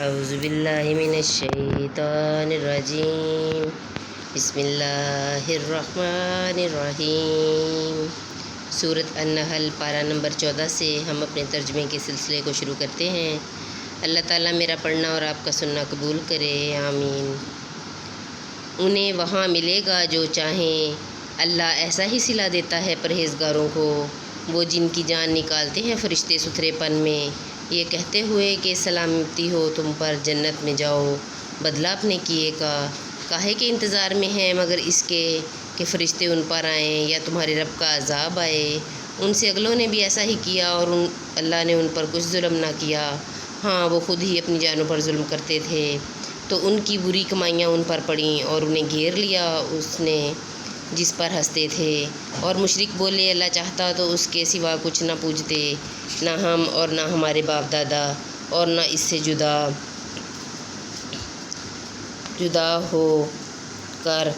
اعوذ باللہ من الشیطان الرجیم بسم اللہ الرحمن الرحیم۔ سورۃ النحل پارہ نمبر 14 سے ہم اپنے ترجمے کے سلسلے کو شروع کرتے ہیں۔ اللہ تعالیٰ میرا پڑھنا اور آپ کا سننا قبول کرے، آمین۔ انہیں وہاں ملے گا جو چاہیں، اللہ ایسا ہی صلہ دیتا ہے پرہیزگاروں کو، وہ جن کی جان نکالتے ہیں فرشتے ستھرے پن میں، یہ کہتے ہوئے کہ سلامتی ہو تم پر، جنت میں جاؤ، بدلہ اپنے کیے کا۔ کاہے کے انتظار میں ہیں مگر اس کے کہ فرشتے ان پر آئیں یا تمہارے رب کا عذاب آئے۔ ان سے اگلوں نے بھی ایسا ہی کیا اور اللہ نے ان پر کچھ ظلم نہ کیا، ہاں وہ خود ہی اپنی جانوں پر ظلم کرتے تھے، تو ان کی بری کمائیاں ان پر پڑیں اور انہیں گھیر لیا اس نے جس پر ہنستے تھے۔ اور مشرک بولے اللہ چاہتا تو اس کے سوا کچھ نہ پوجتے، نہ ہم اور نہ ہمارے باپ دادا، اور نہ اس سے جدا ہو کر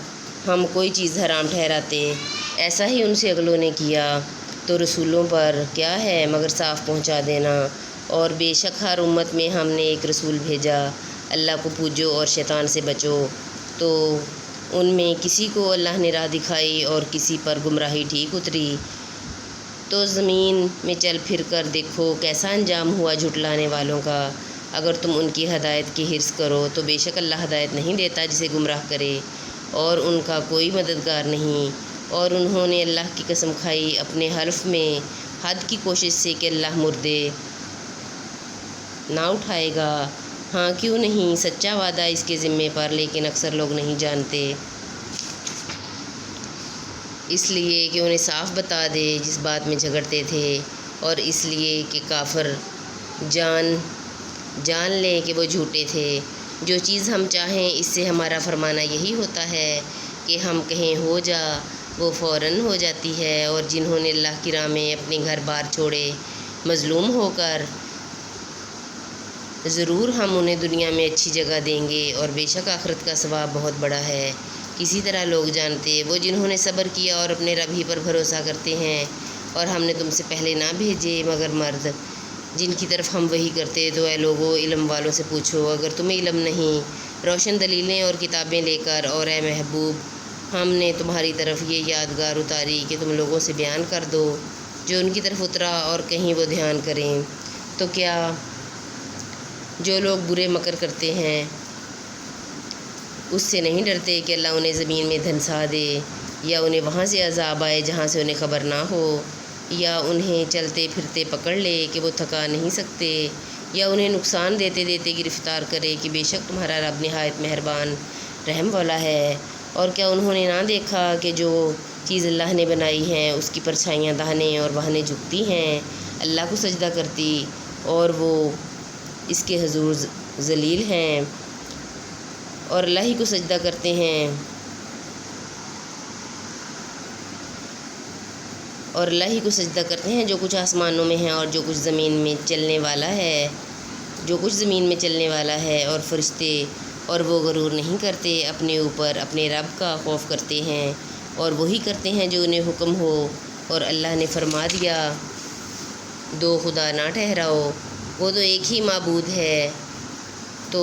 ہم کوئی چیز حرام ٹھہراتے۔ ایسا ہی ان سے اگلوں نے کیا، تو رسولوں پر کیا ہے مگر صاف پہنچا دینا۔ اور بے شک ہر امت میں ہم نے ایک رسول بھیجا، اللہ کو پوجو اور شیطان سے بچو، تو ان میں کسی کو اللہ نے راہ دکھائی اور کسی پر گمراہی ٹھیک اتری۔ تو زمین میں چل پھر کر دیکھو کیسا انجام ہوا جھٹلانے والوں کا۔ اگر تم ان کی ہدایت کی حرص کرو تو بے شک اللہ ہدایت نہیں دیتا جسے گمراہ کرے، اور ان کا کوئی مددگار نہیں۔ اور انہوں نے اللہ کی قسم کھائی اپنے حلف میں حد کی کوشش سے کہ اللہ مردے نہ اٹھائے گا، ہاں کیوں نہیں، سچا وعدہ اس کے ذمے پر، لیکن اکثر لوگ نہیں جانتے، اس لیے کہ انہیں صاف بتا دے جس بات میں جھگڑتے تھے، اور اس لیے کہ کافر جان لیں کہ وہ جھوٹے تھے۔ جو چیز ہم چاہیں اس سے ہمارا فرمانا یہی ہوتا ہے کہ ہم کہیں ہو جا، وہ فوراً ہو جاتی ہے۔ اور جنہوں نے اللہ کی راہ میں اپنے گھر بار چھوڑے مظلوم ہو کر، ضرور ہم انہیں دنیا میں اچھی جگہ دیں گے، اور بے شک آخرت کا ثواب بہت بڑا ہے، کسی طرح لوگ جانتے۔ وہ جنہوں نے صبر کیا اور اپنے رب ہی پر بھروسہ کرتے ہیں، اور ہم نے تم سے پہلے نہ بھیجے مگر مرد جن کی طرف ہم وحی کرتے، تو اے لوگو علم والوں سے پوچھو اگر تمہیں علم نہیں، روشن دلیلیں اور کتابیں لے کر۔ اور اے محبوب ہم نے تمہاری طرف یہ یادگار اتاری کہ تم لوگوں سے بیان کر دو جو ان کی طرف اترا، اور کہیں وہ دھیان کریں۔ تو کیا جو لوگ برے مکر کرتے ہیں اس سے نہیں ڈرتے کہ اللہ انہیں زمین میں دھنسا دے، یا انہیں وہاں سے عذاب آئے جہاں سے انہیں خبر نہ ہو، یا انہیں چلتے پھرتے پکڑ لے کہ وہ تھکا نہیں سکتے، یا انہیں نقصان دیتے دیتے گرفتار کرے کہ بے شک تمہارا رب نہایت مہربان رحم والا ہے۔ اور کیا انہوں نے نہ دیکھا کہ جو چیز اللہ نے بنائی ہیں اس کی پرچھائیاں داہنے اور بہانے جھکتی ہیں، اللہ کو سجدہ کرتی، اور وہ اس کے حضور ذلیل ہیں، اور اللہ ہی کو سجدہ کرتے ہیں، اور اللہ ہی کو سجدہ کرتے ہیں جو کچھ آسمانوں میں ہے اور جو کچھ زمین میں چلنے والا ہے، اور فرشتے، اور وہ غرور نہیں کرتے، اپنے اوپر اپنے رب کا خوف کرتے ہیں، اور وہی کرتے ہیں جو انہیں حکم ہو۔ اور اللہ نے فرما دیا دو خدا نہ ٹھہراؤ، وہ تو ایک ہی معبود ہے، تو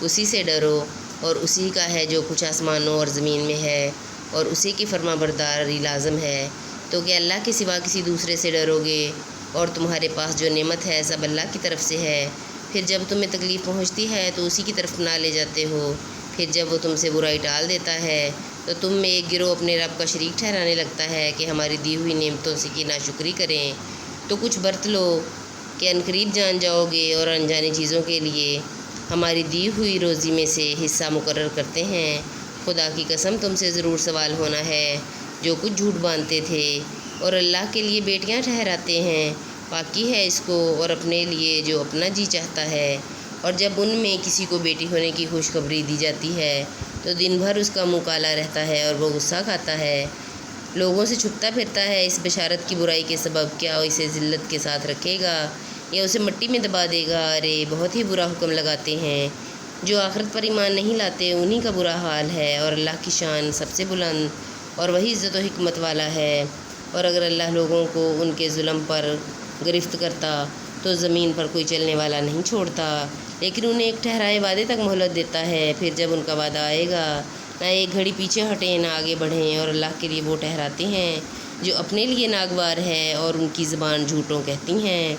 اسی سے ڈرو، اور اسی کا ہے جو کچھ آسمانوں اور زمین میں ہے، اور اسی کی فرما برداری لازم ہے۔ تو کہ اللہ کے سوا کسی دوسرے سے ڈرو گے، اور تمہارے پاس جو نعمت ہے سب اللہ کی طرف سے ہے، پھر جب تمہیں تکلیف پہنچتی ہے تو اسی کی طرف نہ لے جاتے ہو، پھر جب وہ تم سے برائی ٹال دیتا ہے تو تم میں ایک گروہ اپنے رب کا شریک ٹھہرانے لگتا ہے کہ ہماری دی ہوئی نعمتوں سے کی ناشکری کریں، تو کچھ برت لو کہ عنقریب جان جاؤ گے۔ اور انجانی چیزوں کے لیے ہماری دی ہوئی روزی میں سے حصہ مقرر کرتے ہیں، خدا کی قسم تم سے ضرور سوال ہونا ہے جو کچھ جھوٹ باندھتے تھے۔ اور اللہ کے لیے بیٹیاں ٹھہراتے ہیں، پاکی ہے اس کو، اور اپنے لیے جو اپنا جی چاہتا ہے۔ اور جب ان میں کسی کو بیٹی ہونے کی خوشخبری دی جاتی ہے تو دن بھر اس کا منہ کالا رہتا ہے اور وہ غصہ کھاتا ہے، لوگوں سے چھپتا پھرتا ہے اس بشارت کی برائی کے سبب، کیا اسے ذلت کے ساتھ رکھے گا یا اسے مٹی میں دبا دے گا؟ ارے بہت ہی برا حکم لگاتے ہیں، جو آخرت پر ایمان نہیں لاتے انہی کا برا حال ہے۔ اور اللہ کی شان سب سے بلند، اور وہی عزت و حکمت والا ہے۔ اور اگر اللہ لوگوں کو ان کے ظلم پر گرفت کرتا تو زمین پر کوئی چلنے والا نہیں چھوڑتا، لیکن انہیں ایک ٹھہرائے وعدے تک مہلت دیتا ہے۔ پھر جب ان کا وعدہ آئے گا، نہ ایک گھڑی پیچھے ہٹیں نہ آگے بڑھیں، اور اللہ کے لیے وہ ٹھہراتے ہیں جو اپنے لیے ناگوار ہے، اور ان کی زبان جھوٹوں کہتی ہیں۔